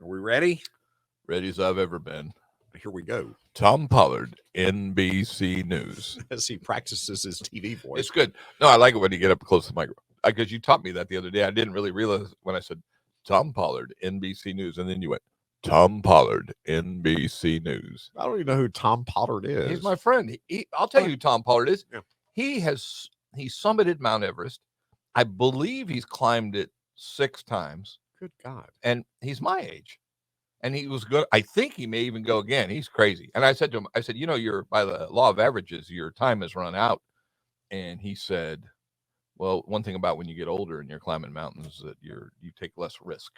Are we ready? Ready as I've ever been. Here we go. Tom Pollard, NBC News. As he practices his TV voice. It's good. No, I like it when you get up close to the microphone. Because you taught me that the other day. I didn't really realize when I said Tom Pollard, NBC News. And then you went, Tom Pollard, NBC News. I don't even know who Tom Pollard is. He's my friend. I'll tell you who Tom Pollard is. Yeah. He summited Mount Everest. I believe he's climbed it 6 times. Good God. And he's my age. And he was good. I think he may even go again. He's crazy. And I said to him, you're by the law of averages, your time has run out. And he said, well, one thing about when you get older and you're climbing mountains is that you take less risk.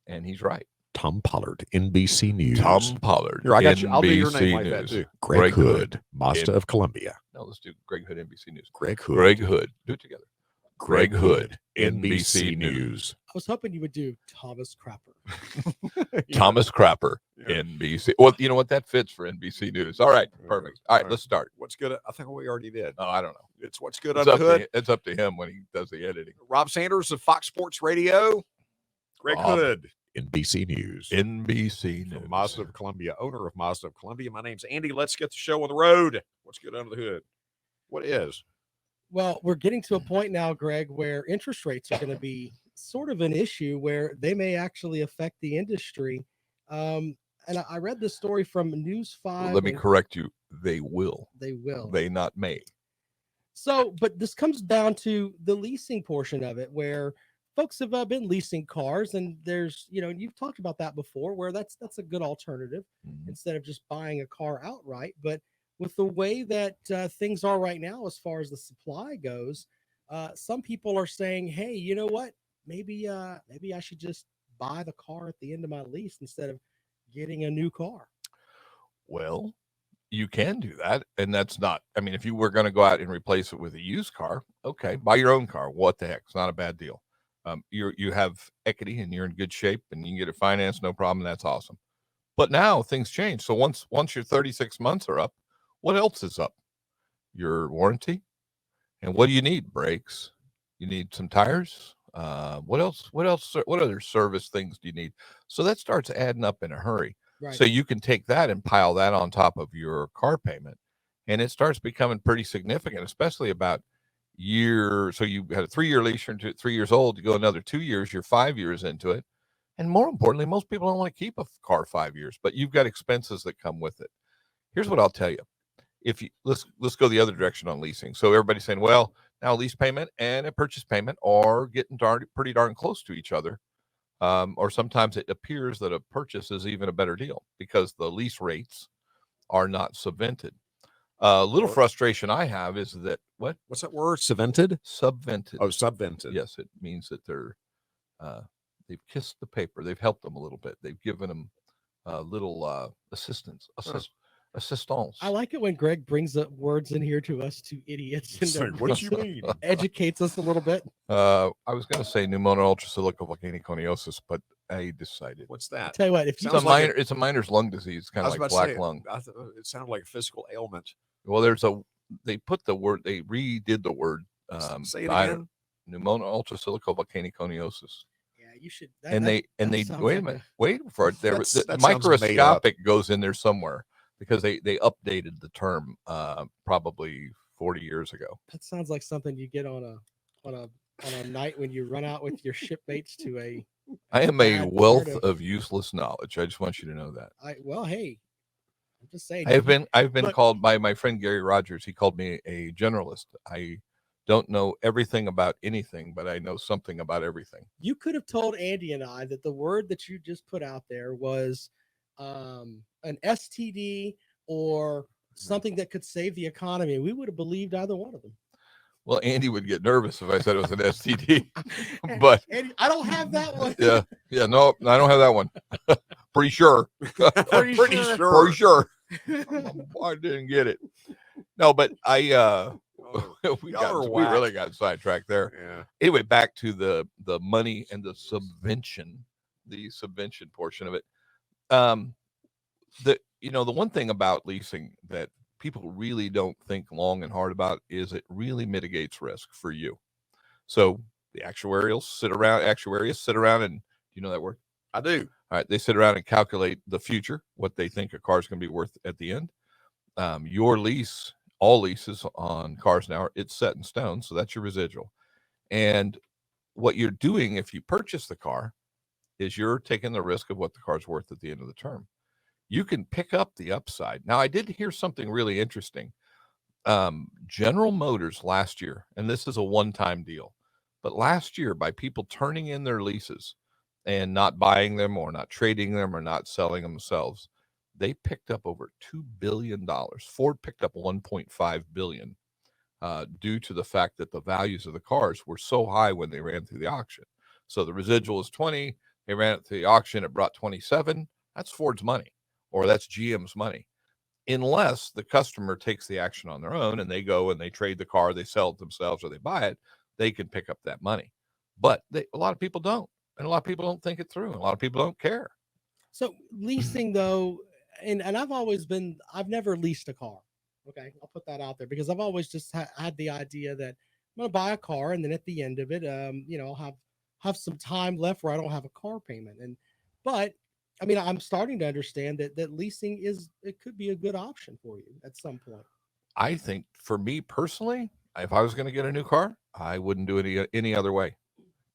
And he's right. Tom Pollard, NBC News. Tom Pollard. Here, I got you. I'll do your NBC name like that too. Greg Hood, Mazda of Columbia. No, let's do Greg Hood, NBC News. Greg Hood. Greg Hood. Do it together. Greg Hood, NBC News. I was hoping you would do Thomas Crapper. Thomas Crapper, NBC. Well, you know what? That fits for NBC News. All right, perfect. All right, let's start. What's good? I think we already did. Oh, I don't know. It's what's good under the hood. It's up to him when he does the editing. Rob Sanders of Fox Sports Radio. Greg Hood, NBC News. NBC News. From Mazda of Columbia, owner of Mazda of Columbia. My name's Andy. Let's get the show on the road. What's good under the hood? What is? Well, we're getting to a point now, Greg, where interest rates are going to be sort of an issue where they may actually affect the industry. And I read this story from News 5. Let me correct you. They will. They will. They not may. So, but this comes down to the leasing portion of it, where folks have been leasing cars, and there's, you've talked about that before, where that's a good alternative instead of just buying a car outright. But with the way that things are right now, as far as the supply goes, some people are saying, hey, you know what? Maybe I should just buy the car at the end of my lease instead of getting a new car. Well, you can do that. And that's not, if you were going to go out and replace it with a used car, okay, buy your own car. What the heck? It's not a bad deal. You have equity and you're in good shape and you can get it financed, no problem. That's awesome. But now things change. So once your 36 months are up, what else is up? Your warranty. And what do you need? Brakes. You need some tires. What else? What other service things do you need? So that starts adding up in a hurry. Right. So you can take that and pile that on top of your car payment. And it starts becoming pretty significant, especially about year. So you had a 3-year lease, you're 3 years old, you go another 2 years, you're 5 years into it. And more importantly, most people don't want to keep a car 5 years, but you've got expenses that come with it. Here's what I'll tell you. Let's go the other direction on leasing. So everybody's saying, well, now lease payment and a purchase payment are getting pretty darn close to each other. Or sometimes it appears that a purchase is even a better deal because the lease rates are not subvented. A little frustration I have is that what's that word? Subvented? Subvented. Oh, subvented. Yes, it means that they've kissed the paper. They've helped them a little bit. They've given them a little assistance. Assistance. I like it when Greg brings the words in here to us, to idiots. And what do you mean? Educates us a little bit. I was going to say pneumonia ultrasilicovolcaniconiosis, but I decided. What's that? I'll tell you what, if you it's a minor's lung disease, kind of like black lung. It sounded like a physical ailment. Well, they redid the word. Say it again. Pneumonia ultrasilicovolcaniconiosis. Yeah, you should. Wait a minute. Wait for it. The microscopic goes in there somewhere. Because they updated the term probably 40 years ago. That sounds like something you get on a night when you run out with your shipmates to a. I am a wealth of useless knowledge. I just want you to know that. Hey, I'm just saying. I've been called by my friend Gary Rogers. He called me a generalist. I don't know everything about anything, but I know something about everything. You could have told Andy and I that the word that you just put out there was an STD or something that could save the economy. We would have believed either one of them. Well, Andy would get nervous if I said it was an STD, but Andy, I don't have that one. Yeah, no, I don't have that one. Pretty sure. Pretty sure. I didn't get it. No, but we really got sidetracked there. Yeah. Anyway, back to the money and the subvention portion of it. The one thing about leasing that people really don't think long and hard about is it really mitigates risk for you. So the actuaries sit around and, you know that word? I do. All right. They sit around and calculate the future, what they think a car is going to be worth at the end. Your lease, all leases on cars now, it's set in stone. So that's your residual. And what you're doing if you purchase the car is you're taking the risk of what the car's worth at the end of the term. You can pick up the upside. Now, I did hear something really interesting. General Motors last year, and this is a one-time deal, but last year, by people turning in their leases and not buying them or not trading them or not selling themselves, they picked up over $2 billion. Ford picked up $1.5 billion due to the fact that the values of the cars were so high when they ran through the auction. So the residual is 20. They ran it through the auction. It brought 27. That's Ford's money, or that's GM's money, unless the customer takes the action on their own and they go and they trade the car, they sell it themselves, or they buy it. They can pick up that money. But a lot of people don't, and a lot of people don't think it through, and a lot of people don't care. So leasing though, and I've never leased a car. Okay, I'll put that out there because I've always just had the idea that I'm going to buy a car, and then at the end of it, I'll have some time left where I don't have a car payment. But I mean, I'm starting to understand that leasing it could be a good option for you at some point. I think for me personally, if I was going to get a new car, I wouldn't do it any other way.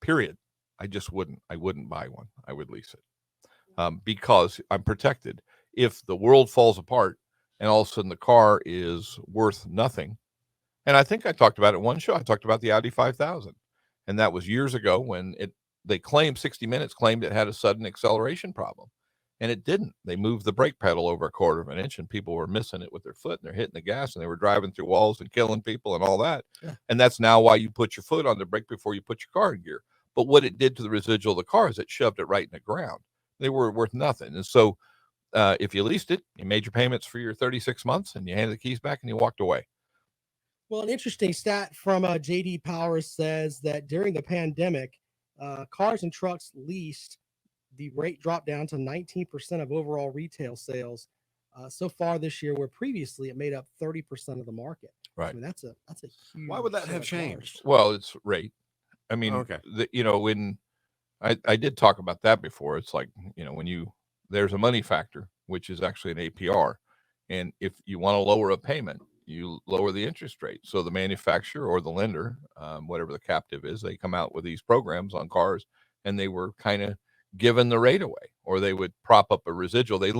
Period. I just wouldn't. I wouldn't buy one. I would lease it because I'm protected. If the world falls apart and all of a sudden the car is worth nothing, and I think I talked about it in one show. I talked about the Audi 5000, and that was years ago when they claimed 60 Minutes claimed it had a sudden acceleration problem, and it didn't. They moved the brake pedal over a quarter of an inch, and people were missing it with their foot, and they're hitting the gas, and they were driving through walls and killing people and all that. Yeah. And that's now why you put your foot on the brake before you put your car in gear. But what it did to the residual of the car is it shoved it right in the ground. They were worth nothing. And so if you leased it, you made your payments for your 36 months, and you handed the keys back, and you walked away. Well, an interesting stat from JD Powers says that during the pandemic, cars and trucks leased, the rate dropped down to 19% of overall retail sales so far this year, where previously it made up 30% of the market. Right. I mean, that's a huge. Why would that set have of changed? cars. Well, it's rate. I mean, Okay. when I did talk about that before. It's like, when there's a money factor, which is actually an APR. And if you want to lower a payment, you lower the interest rate. So the manufacturer or the lender, whatever the captive is, they come out with these programs on cars, and they were kind of giving the rate away, or they would prop up a residual. They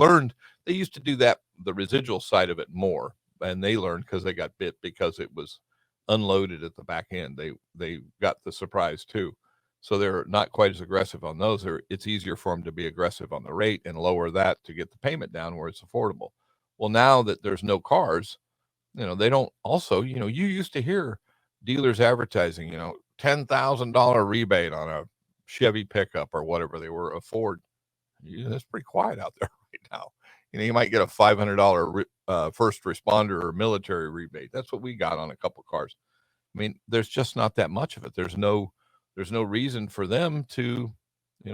used to do that, the residual side of it more. And they learned because they got bit because it was unloaded at the back end. They got the surprise too. So they're not quite as aggressive on those. It's easier for them to be aggressive on the rate and lower that to get the payment down where it's affordable. Well, now that there's no cars, they don't also, you used to hear dealers advertising, $10,000 rebate on a Chevy pickup or whatever they were, a Ford. It's pretty quiet out there right now. You might get a $500 first responder or military rebate. That's what we got on a couple cars. I mean, there's just not that much of it. There's no reason for them to,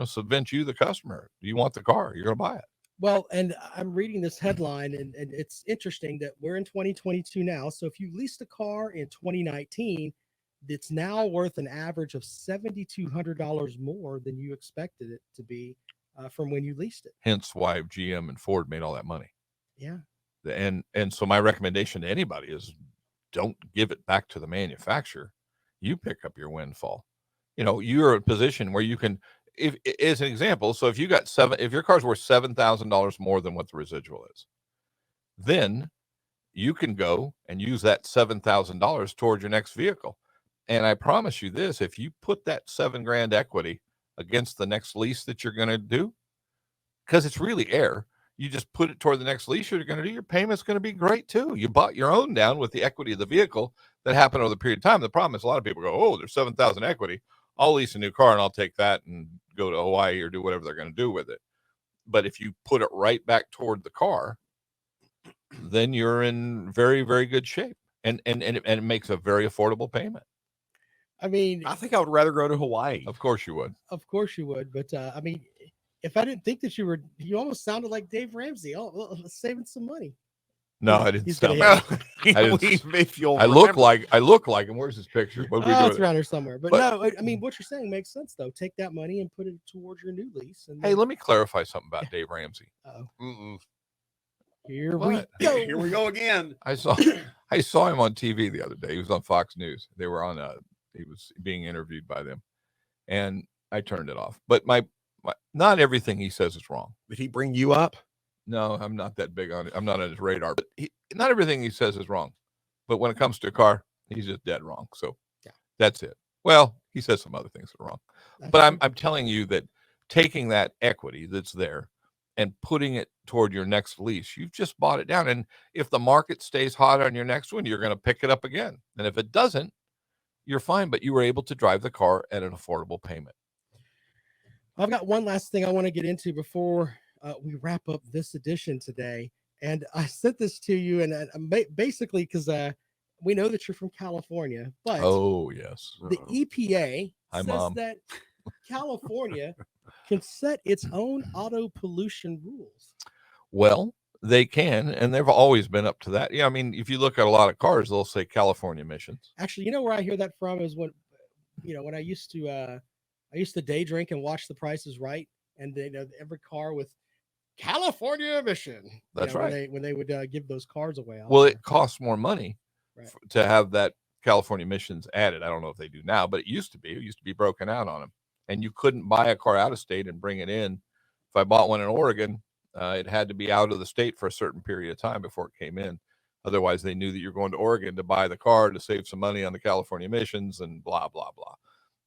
subvent you, the customer. Do you want the car? You're going to buy it. Well, and I'm reading this headline, and it's interesting that we're in 2022 now. So if you leased a car in 2019, it's now worth an average of $7,200 more than you expected it to be from when you leased it. Hence why GM and Ford made all that money. Yeah. And so my recommendation to anybody is don't give it back to the manufacturer. You pick up your windfall. You're in a position where you can, if as an example, so if your car's worth $7,000 more than what the residual is, then you can go and use that $7,000 toward your next vehicle. And I promise you this, if you put that $7,000 equity against the next lease that you're going to do, because it's really air, you just put it toward the next lease you're going to do, your payment's going to be great too. You bought your own down with the equity of the vehicle that happened over the period of time. The problem is a lot of people go, oh, there's 7,000 equity. I'll lease a new car and I'll take that and go to Hawaii or do whatever they're going to do with it. But if you put it right back toward the car, then you're in very, very good shape. And it makes a very affordable payment. I mean, I think I would rather go to Hawaii. Of course you would. Of course you would. But I mean, if I didn't think that you almost sounded like Dave Ramsey. Oh, saving some money. No, I didn't He's stop. gonna him. Well, didn't if you'll I look remember. like him. Where's his picture? What are we Oh, doing? it's around here somewhere. But, But- no, I mean, what you're saying makes sense, though. Take that money and put it towards your new lease. And Hey, then, let me clarify something about Dave Ramsey. Mm-mm. here What? we go. Here we go again. I saw him on TV the other day. He was on Fox News. They were on he was being interviewed by them, and I turned it off. But my not everything he says is wrong. Did he bring you up? No, I'm not that big on it. I'm not on his radar. But not everything he says is wrong. But when it comes to a car, he's just dead wrong. So Yeah. that's it. Well, he says some other things that are wrong. That's But true. I'm telling you that taking that equity that's there and putting it toward your next lease, you've just bought it down. And if the market stays hot on your next one, you're going to pick it up again. And if it doesn't, you're fine. But you were able to drive the car at an affordable payment. I've got one last thing I want to get into before we wrap up this edition today. And I sent this to you, and basically because we know that you're from California, but Oh, yes. the EPA Hi, says Mom. that California can set its own auto pollution rules. Well, they can, and they've always been up to that. Yeah, I mean, if you look at a lot of cars, they'll say California emissions. Actually, you know where I hear that from is when I used to day drink and watch The Price is Right, and every car with California emission. That's right. When they would give those cars away. out Well, there. it costs more money Right. to have that California emissions added. I don't know if they do now, but it used to be. It used to be broken out on them, and you couldn't buy a car out of state and bring it in. If I bought one in Oregon, it had to be out of the state for a certain period of time before it came in. Otherwise, they knew that you're going to Oregon to buy the car to save some money on the California emissions and blah, blah, blah.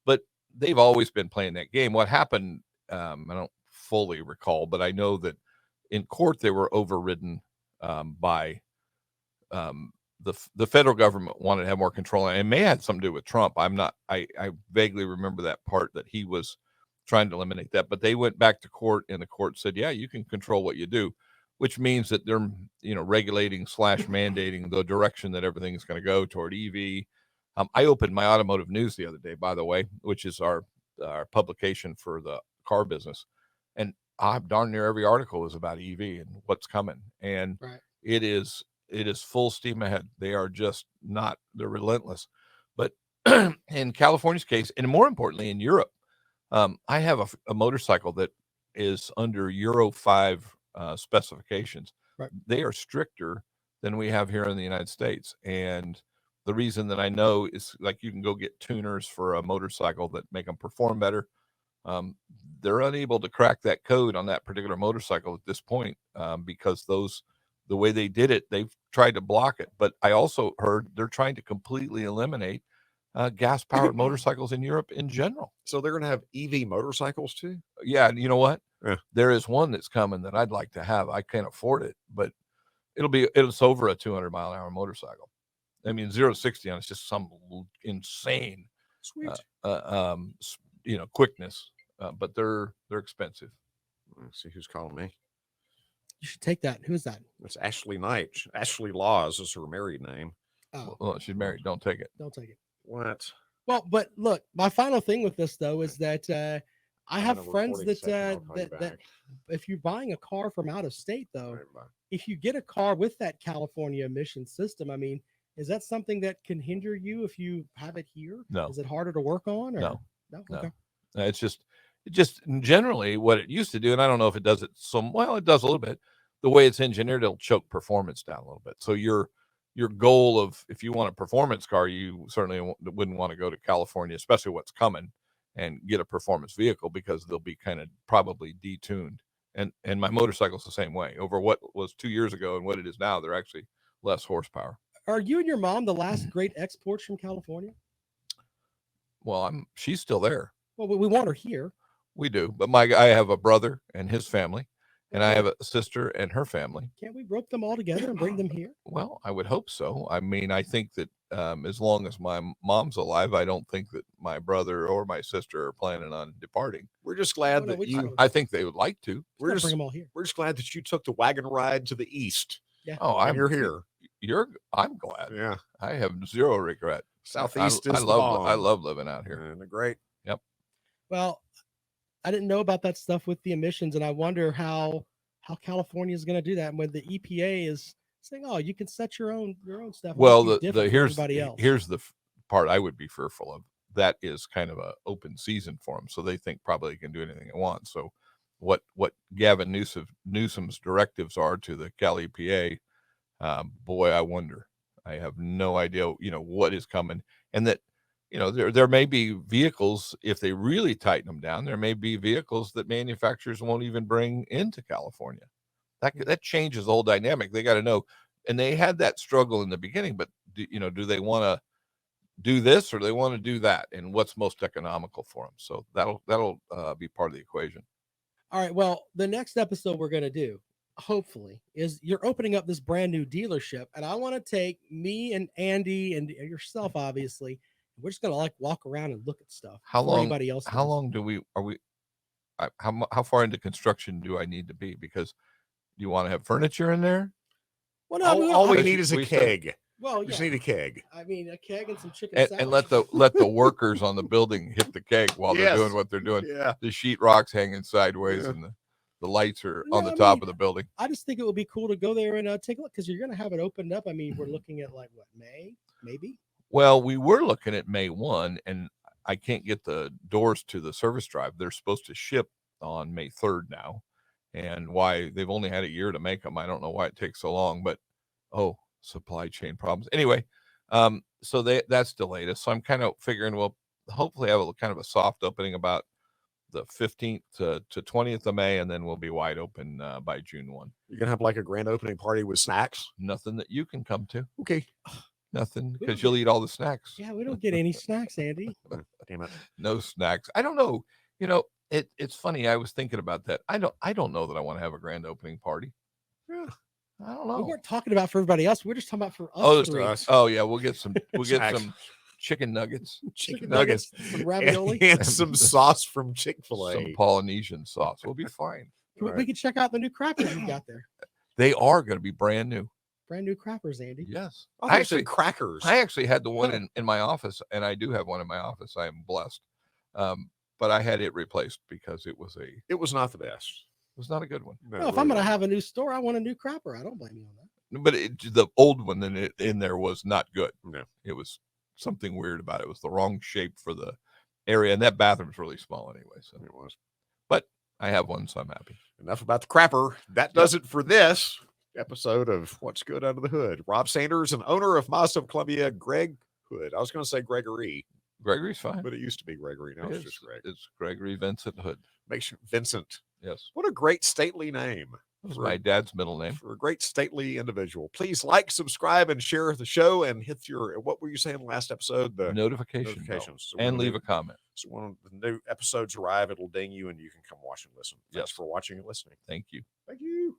But they've always been playing that game. What happened, I don't fully recall, but I know that in court they were overridden by the federal government wanted to have more control, and it may have something to do with Trump. I vaguely remember that part that he was trying to eliminate that, but they went back to court, and the court said, yeah, you can control what you do, which means that they're regulating / mandating the direction that everything is going to go toward EV. I opened my Automotive News the other day, by the way, which is our publication for the car business, and darn near every article is about EV and what's coming, and Right. it is full steam ahead. They are just not, they're relentless. But in California's case, and more importantly in Europe, I have a motorcycle that is under Euro 5 specifications. Right. They are stricter than we have here in the United States. And the reason that I know is, like, you can go get tuners for a motorcycle that make them perform better. They're unable to crack that code on that particular motorcycle at this point because the way they did it, they've tried to block it. But I also heard they're trying to completely eliminate gas-powered motorcycles in Europe in general. So they're going to have EV motorcycles too? Yeah, you know what? Yeah. There is one that's coming that I'd like to have. I can't afford it, but it's over a 200-mile-an-hour motorcycle. I mean, 0 to 60 on it's just some insane, Sweet. quickness. But they're expensive. Let's see who's calling me. You should take that. Who is that? It's Ashley Knight. Ashley Laws is her married name. Oh, Well, she's married. Don't take it. don't take it. What? Well, but look, my final thing with this though is that I have On a friends recording that second, I'll call you that back. if you're buying a car from out of state though, Right, bye. if you get a car with that California emission system, I mean, is that something that can hinder you if you have it here? No. Is it harder to work on? Or? No. No. No. Okay. It just generally what it used to do, and I don't know if it does it it does a little bit. The way it's engineered, it'll choke performance down a little bit. So your goal of, if you want a performance car, you certainly wouldn't want to go to California, especially what's coming, and get a performance vehicle because they'll be kind of probably detuned. And my motorcycle's the same way. Over what was 2 years ago and what it is now, they're actually less horsepower. Are you and your mom the last great exports from California? Well, she's still there. Well, we want her here. We do, but I have a brother and his family, and I have a sister and her family. Can't we rope them all together and bring them here? Well, I would hope so. I mean, I think that as long as my mom's alive, I don't think that my brother or my sister are planning on departing. We're just glad no, that we you. just- I think they would like to. We're Bring just them all here. we're just glad that you took the wagon ride to the east. Yeah. Oh, And you're here. I'm glad. Yeah. I have zero regret. Southeast I is the love bomb. I love living out here. And they're great. Well, I didn't know about that stuff with the emissions, and I wonder how California is going to do that. And when the EPA is saying, "Oh, you can set your own stuff." and Well, make you different from everybody else. here's the part I would be fearful of. That is kind of a open season for them, so they think probably they can do anything they want. So, what Gavin Newsom's directives are to the Cal EPA, boy, I wonder. I have no idea, what is coming, and that, there may be vehicles, if they really tighten them down, there may be vehicles that manufacturers won't even bring into California. That changes the whole dynamic. They got to know, and they had that struggle in the beginning. But do they want to do this or do they want to do that, and what's most economical for them? So that'll be part of the equation. All right. Well, the next episode we're going to do, hopefully, is you're opening up this brand new dealership. And I want to take me and Andy and yourself, obviously. We're just going to walk around and look at stuff. How long? Anybody else? How long how far into construction do I need to be? Because do you want to have furniture in there? Well, no, all we need is a keg. Well, We just need a keg. I mean, a keg and some chicken And let the workers on the building hit the keg while they're doing what they're doing. Yeah. The sheetrock's hanging sideways and the lights are on the top of the building. I just think it would be cool to go there and take a look, because you're going to have it opened up. I mean, we're looking at May, maybe. Well, we were looking at May 1, and I can't get the doors to the service drive. They're supposed to ship on May 3rd now. And why they've only had a year to make them, I don't know why it takes so long, but supply chain problems. Anyway, so that's delayed us. So I'm kind of figuring we'll hopefully have a kind of a soft opening about the 15th to 20th of May, and then we'll be wide open by June 1. You're going to have a grand opening party with snacks? Nothing that you can come to. Okay. Nothing, because you'll eat all the snacks. Yeah, we don't get any snacks, Andy. Damn it. No snacks. I don't know. It's funny. I was thinking about that. I don't know that I want to have a grand opening party. Yeah. I don't know. We weren't talking about for everybody else. We're just talking about for us. Oh yeah, we'll get some chicken nuggets. Chicken nuggets. Some ravioli. And some sauce from Chick-fil-A. Some Polynesian sauce. We'll be fine. We can check out the new crappers you got there. They are going to be brand new. Brand new crappers, Andy. Yes. I actually crackers. I actually had the one in my office, and I do have one in my office. I am blessed. But I had it replaced because it was not the best. It was not a good one. No, well, if I'm going to have a new store, I want a new crapper. I don't blame you on that. But the old one in there was not good. No. It was something weird about it. It was the wrong shape for the area, and that bathroom's really small anyway. So it was. But I have one, so I'm happy. Enough about the crapper. That does it for this episode of What's Good Under the Hood. Rob Sanders and owner of Mazda of Columbia, Greg Hood. I was going to say Gregory. Gregory's fine. But it used to be Gregory. Now it's just Greg. It's Gregory Vincent Hood. Make sure Vincent. Yes. What a great stately name. That was my dad's middle name. For a great stately individual. Please like, subscribe, and share the show, and hit what were you saying last episode? The notifications. So and leave a comment. So when the new episodes arrive, it'll ding you, and you can come watch and listen. Thanks for watching and listening. Thank you. Thank you.